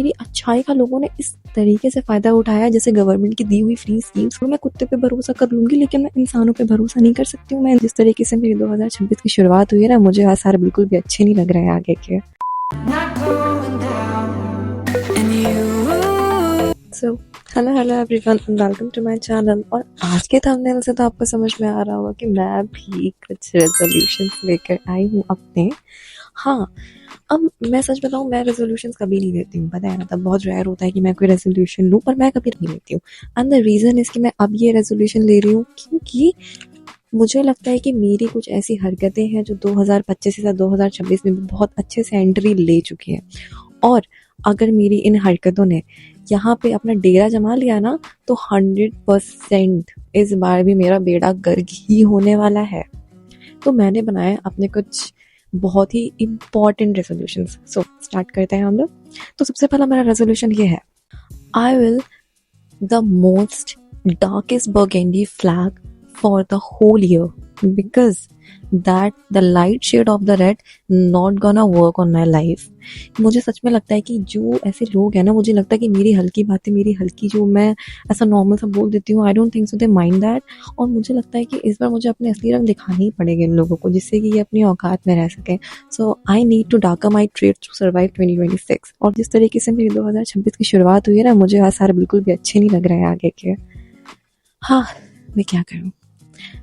मेरी अच्छाई का लोगों ने इस तरीके से फ़ायदा उठाया, जैसे गवर्नमेंट की दी हुई फ्री स्कीम्स को मैं कुत्ते पे भरोसा कर लूँगी, लेकिन मैं इंसानों पे भरोसा नहीं कर सकती हूँ। मैं जिस तरीके से मेरी 2026 की शुरुआत हुई है ना, मुझे आसार बिल्कुल भी अच्छे नहीं लग रहे हैं आगे के। So hello everyone and welcome to my channel. और आज के थंबनेल से तो आपको समझ में आ रहा होगा कि मैं भी कुछ रेजोल्यूशंस लेकर आई हूँ अपने। हाँ, अब मैं सच बताऊँ, मैं रेजोल्यूशंस कभी नहीं लेती हूँ, पता है, मतलब बहुत रेयर होता है कि मैं कोई रेजोल्यूशन लूँ, पर मैं कभी नहीं लेती हूँ। एंड द रीज़न इज़ कि मैं अब ये रेजोल्यूशन ले रही हूँ क्योंकि मुझे लगता है कि मेरी कुछ ऐसी हरकतें हैं जो 2025 से 2026 में भी बहुत अच्छे से एंट्री ले चुकी हैं, और अगर मेरी इन हरकतों ने यहाँ पे अपना डेरा जमा लिया ना, तो 100% इस बार भी मेरा बेड़ा गर्क ही होने वाला है। तो मैंने बनाए अपने कुछ बहुत ही इम्पॉर्टेंट रेजोल्यूशंस। सो स्टार्ट करते हैं हम लोग। तो सबसे पहला मेरा रेजोल्यूशन ये है, I will the most darkest burgundy flag for the whole year, because that the light shade of the red not gonna work on my life. मुझे सच में लगता है कि जो ऐसे लोग हैं ना, मुझे लगता है कि मेरी हल्की बातें, मेरी हल्की जो मैं ऐसा नॉर्मल सा बोल देती हूँ, I don't think so they mind that. और मुझे लगता है कि इस बार मुझे अपने असली रंग दिखाने ही पड़ेंगे इन लोगों को, जिससे कि ये अपनी औकात में रह सकें। सो आई नीड टू डाका माई ट्रेड्स टू सर्वाइव 2026। और जिस तरीके से मेरी 2026 की शुरुआत हुई है ना, मुझे आसार बिल्कुल भी अच्छे नहीं लग रहे हैं आगे के। हाँ, मैं क्या करूँ।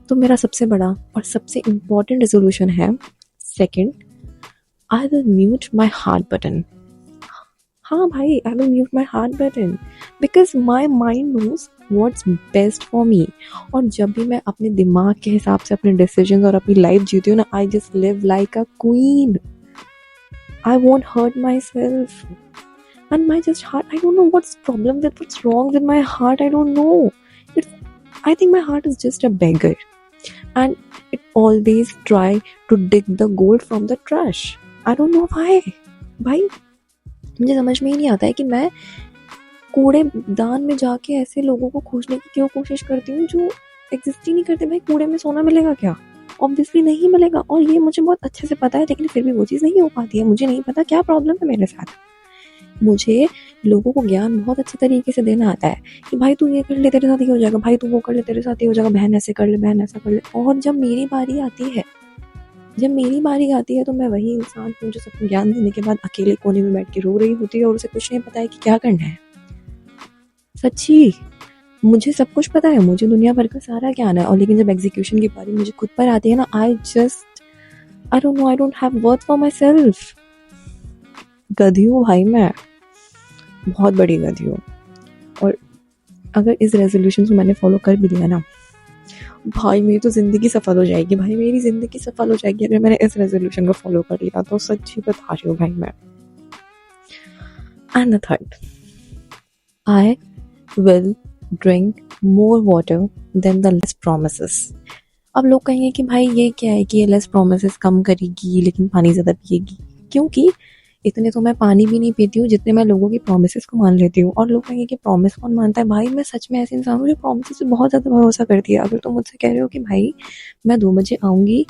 तो मेरा सबसे बड़ा और सबसे इम्पोर्टेंट रेजोल्यूशन है, second, I will mute my heart button. हाँ भाई, I will mute my heart button because my mind knows what's best for me. और जब भी मैं अपने दिमाग के हिसाब से अपने डिसीजन और अपनी लाइफ जीती हूँ ना, I just live like a queen. I won't hurt myself and my just heart, I don't know what's problem with what's wrong with my heart. I don't know. I think my heart is just a beggar, and it always try to dig the gold from the trash. I don't know why. भाई, मुझे समझ में ही नहीं आता है कि मैं कूड़े दान में जाके ऐसे लोगों को खोजने की क्यों कोशिश करती हूँ जो एग्जिस्ट ही नहीं करते। भाई, कूड़े में सोना मिलेगा क्या? ऑब्वियसली नहीं मिलेगा, और ये मुझे बहुत अच्छे से पता है, लेकिन फिर भी वो चीज़ नहीं हो पाती है। मुझे नहीं पता क्या प्रॉब्लम है मेरे साथ। मुझे लोगों को ज्ञान बहुत अच्छे तरीके से देना आता है कि भाई तू ये कर ले, तेरे साथ ये हो जाएगा, भाई तू वो कर ले, तेरे साथ ये हो जाएगा, बहन ऐसे कर ले, बहन ऐसा कर ले। और जब मेरी बारी आती है तो मैं वही इंसान हूँ जो सबको ज्ञान देने के बाद अकेले कोने में बैठ के रो रही होती है, और उसे कुछ नहीं पता है कि क्या करना है। सच्ची, मुझे सब कुछ पता है, मुझे दुनिया भर का सारा ज्ञान है, और लेकिन जब एग्जीक्यूशन की बारी मुझे खुद पर आती है ना, I don't have worth for my self. गधी हूँ भाई मैं, बहुत बड़ी गधी हूँ। और अगर इस रेजोल्यूशन को मैंने फॉलो कर भी लिया ना, भाई मेरी तो ज़िंदगी सफल हो जाएगी। भाई मेरी ज़िंदगी सफल हो जाएगी अगर मैंने इस रेजोल्यूशन को फॉलो कर लिया, तो सच्ची बता रही हूँ भाई मैं। And the third, I will drink more water then the less promises. अब लोग कहेंगे कि भाई ये क्या है कि ये लेस प्रोमिसेस कम करेगी लेकिन पानी ज़्यादा पिएगी, क्योंकि इतने तो मैं पानी भी नहीं पीती हूँ जितने मैं लोगों की प्रोमिसेस को मान लेती हूँ। और लोग कहेंगे कि प्रॉमिस कौन मानता है। भाई, मैं सच में ऐसे इंसान हूँ जो प्रोमिसेस पे बहुत ज़्यादा भरोसा करती है। अगर तुम मुझसे कह रहे हो कि भाई मैं 2 बजे आऊँगी,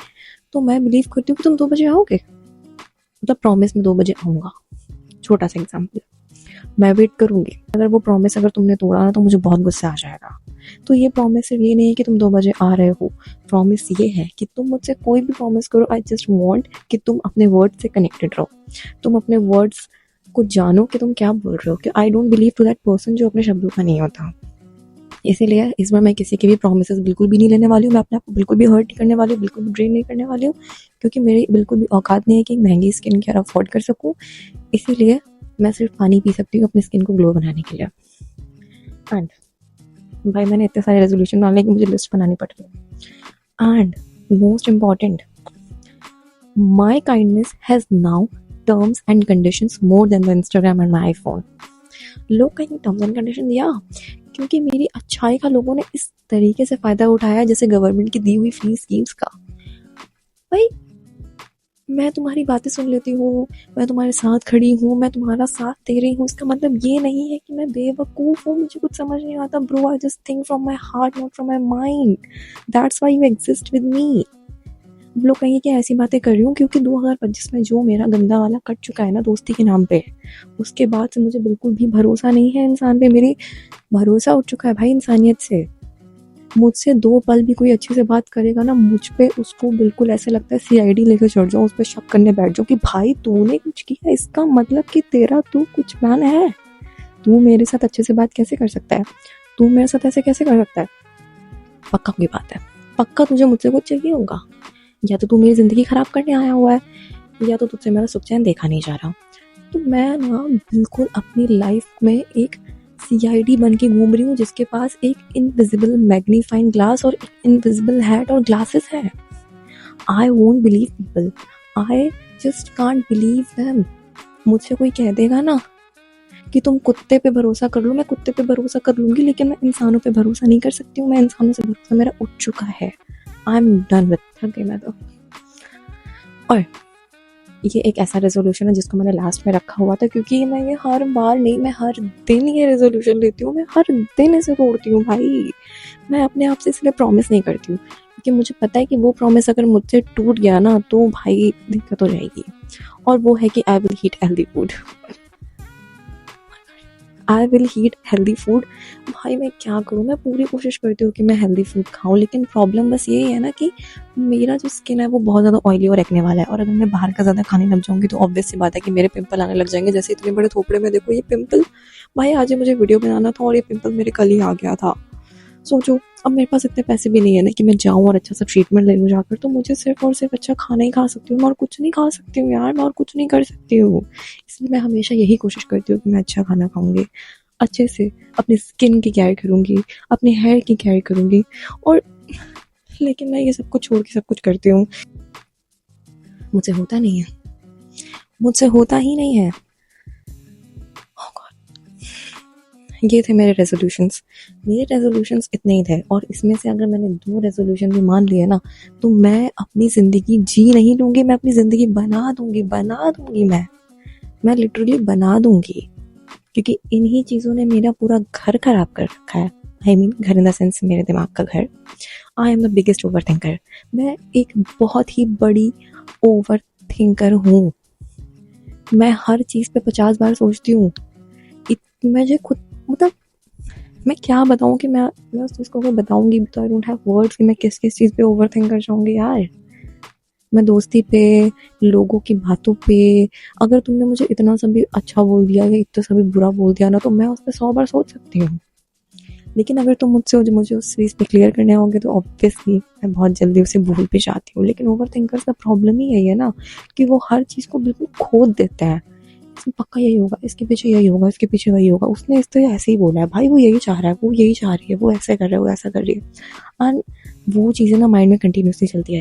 तो मैं बिलीव करती हूँ कि तुम 2 बजे आओगे, मतलब प्रॉमिस में 2 बजे आऊँगा। छोटा सा एग्जाम्पल, मैं वेट करूँगी, अगर वो प्रॉमिस अगर तुमने तोड़ा ना तो मुझे बहुत गुस्सा आ जाएगा। तो ये प्रॉमिस सिर्फ ये नहीं है कि तुम 2 बजे आ रहे हो, प्रॉमिस ये है कि तुम मुझसे कोई भी प्रॉमिस करो, आई जस्ट वांट कि तुम अपने वर्ड से कनेक्टेड रहो, तुम अपने वर्ड्स को जानो कि तुम क्या बोल रहे हो। कि I don't believe to that person जो अपने शब्दों का नहीं होता। इसीलिए इस बार मैं किसी के भी प्रॉमिसेस बिल्कुल भी नहीं लेने वाली हूँ। मैं अपने आप को बिल्कुल भी हर्ट नहीं करने वाली हूँ, बिल्कुल भी ड्रेन नहीं करने वाली हूँ, क्योंकि मेरी बिल्कुल भी औकात नहीं है कि महंगी स्किन केयर अफोर्ड कर सकूँ। इसीलिए मैं सिर्फ पानी पी सकती हूँ अपनी स्किन को ग्लो बनाने के लिए। एंड भाई, मैंने इतने सारे रेजोल्यूशन डालने की मुझे लिस्ट बनानी पड़ रही है। And most important, my kindness has now terms and conditions more than the Instagram and my iPhone. लोग कहीं टर्म्स एंड कंडीशन दिया क्योंकि मेरी अच्छाई का लोगों ने इस तरीके से फ़ायदा उठाया, जैसे गवर्नमेंट की दी हुई फ्री स्कीम्स का। भाई, मैं तुम्हारी बातें सुन लेती हूँ, मैं तुम्हारे साथ खड़ी हूँ, मैं तुम्हारा साथ दे रही हूँ, इसका मतलब ये नहीं है कि मैं बेवकूफ़ हूँ, मुझे कुछ समझ नहीं आता। Bro, I just think from my heart, not from my mind. That's why you exist with me. लोग कहेंगे कि ऐसी बातें कर रही हूँ क्योंकि 2025 में जो मेरा गंदा वाला कट चुका है ना दोस्ती के नाम पे, उसके बाद से मुझे बिल्कुल भी भरोसा नहीं है इंसान पे। मेरी भरोसा उठ चुका है भाई इंसानियत से। मुझसे 2 पल भी कोई अच्छे से बात करेगा ना, मुझ पे उसको बिल्कुल ऐसे लगता है सीआईडी लेकर चढ़ जाऊँ, उस पर शक करने बैठ जाऊँ कि भाई तूने कुछ किया, इसका मतलब कि तेरा तू कुछ प्लान है। तू मेरे साथ अच्छे से बात कैसे कर सकता है, तू मेरे साथ ऐसे कैसे कर सकता है। पक्का कोई बात है, पक्का तुझे मुझसे कुछ चाहिए होगा, या तो तू मेरी ज़िंदगी ख़राब करने आया हुआ है, या तो तुझसे मेरा सुख चैन देखा नहीं जा रहा। तो मैं ना बिल्कुल अपनी लाइफ में एक सीआईडी बन के घूम रही हूँ जिसके पास एक इनविजिबल मैग्नीफाइंग ग्लास और एक इनविजिबल हैट और ग्लासेस है। I won't believe people, I just can't believe them. मुझसे कोई कह देगा ना कि तुम कुत्ते पे भरोसा कर लो, मैं कुत्ते पे भरोसा कर लूँगी, लेकिन मैं इंसानों पे भरोसा नहीं कर सकती हूँ। मैं इंसानों से भरोसा मेरा उठ चुका है। आई एम डन विद, थक गई मैं तो। और ये एक ऐसा रेजोल्यूशन है जिसको मैंने लास्ट में रखा हुआ था, क्योंकि मैं ये हर बार नहीं, मैं हर दिन ये रेजोल्यूशन लेती हूँ, मैं हर दिन इसे तोड़ती हूँ भाई। मैं अपने आप से इसलिए प्रॉमिस नहीं करती हूँ क्योंकि मुझे पता है कि वो प्रॉमिस अगर मुझसे टूट गया ना तो भाई दिक्कत हो जाएगी। और वो है कि I will eat healthy food, I will eat healthy food. भाई मैं क्या करूँ, मैं पूरी कोशिश करती हूँ कि मैं हेल्दी फूड खाऊं, लेकिन प्रॉब्लम बस यही है ना कि मेरा जो स्किन है वो बहुत ज़्यादा ऑयली और एक्ने वाला है, और अगर मैं बाहर का ज़्यादा खाने लग जाऊंगी तो ऑब्वियस सी बात है कि मेरे पिंपल आने लग जाएंगे। जैसे इतने बड़े थोपड़े में देखो ये पिंपल, भाई आज ही मुझे वीडियो बनाना था और ये पिंपल मेरे कल ही आ गया था। सोचो, अब मेरे पास इतने पैसे भी नहीं है ना कि मैं जाऊँ और अच्छा सा ट्रीटमेंट ले लूँ जाकर, तो मुझे सिर्फ और सिर्फ अच्छा खाना ही खा सकती हूँ, मैं और कुछ नहीं खा सकती हूँ यार, मैं और कुछ नहीं कर सकती हूँ। इसलिए मैं हमेशा यही कोशिश करती हूँ कि मैं अच्छा खाना खाऊंगी, अच्छे से अपनी स्किन की केयर करूँगी, अपने हेयर की केयर करूँगी, और लेकिन मैं ये सब कुछ छोड़ के सब कुछ करती हूँ। मुझसे होता नहीं है, मुझसे होता ही नहीं है। Oh God। ये थे मेरे रेजोल्यूशंस, मेरे रेजोल्यूशंस इतने ही थे, और इसमें से अगर मैंने 2 रेजोल्यूशन भी मान लिए ना तो मैं अपनी ज़िंदगी जी नहीं लूँगी, मैं अपनी ज़िंदगी बना दूँगी मैं लिटरली बना दूँगी। क्योंकि इन्हीं चीज़ों ने मेरा पूरा घर खराब कर रखा है। आई मीन घर इन द सेंस मेरे दिमाग का घर। I am the biggest over thinker. मैं एक बहुत ही बड़ी ओवर थिंकर हूँ। मैं हर चीज़ पे 50 बार सोचती हूँ। मुझे खुद मतलब मैं क्या बताऊँ कि मैं उस चीज़ को अगर बताऊँगी तो आई डोंट हैव वर्ड्स कि मैं किस किस चीज़ पे ओवर थिंक कर जाऊँगी यार। मैं दोस्ती पे, लोगों की बातों पे, अगर तुमने मुझे इतना सा भी अच्छा बोल दिया या इतना सा भी बुरा बोल दिया ना तो मैं उस पर 100 बार सोच सकती हूँ। लेकिन अगर तुम मुझे उस चीज़ पे क्लियर करने आओगे तो ऑब्वियसली मैं बहुत जल्दी उसे भूल भी जाती हूँ। लेकिन ओवर थिंकर्स का प्रॉब्लम ही यही है ना कि वो हर चीज़ को बिल्कुल खोद देते हैं। इसमें पक्का यही होगा, इसके पीछे यही होगा, इसके पीछे वही होगा, उसने इस तरह ऐसे ही बोला है, भाई वो यही चाह रहा है, वो यही चाह रही है, वो ऐसे कर रहा है, वो ऐसा कर रही है। एंड वो चीज़ें ना माइंड में कंटिन्यूसली चलती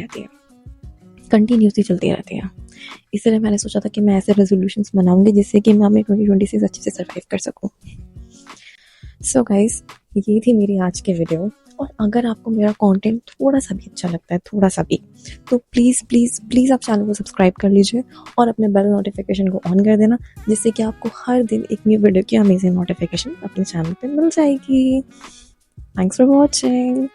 रहती हैं। इसलिए मैंने सोचा था कि मैं ऐसे रेजोल्यूशंस बनाऊंगी जिससे कि मैं अपने 2026 अच्छे से सर्वाइव कर सकूं। सो गाइस, ये थी मेरी आज की वीडियो, और अगर आपको मेरा कंटेंट थोड़ा सा भी अच्छा लगता है, थोड़ा सा भी, तो प्लीज़ प्लीज़ प्लीज़ आप चैनल को सब्सक्राइब कर लीजिए और अपने बेल नोटिफिकेशन को ऑन कर देना, जिससे कि आपको हर दिन एक न्यू वीडियो की अमेजिंग नोटिफिकेशन अपने चैनल पे मिल जाएगी। Thanks for watching.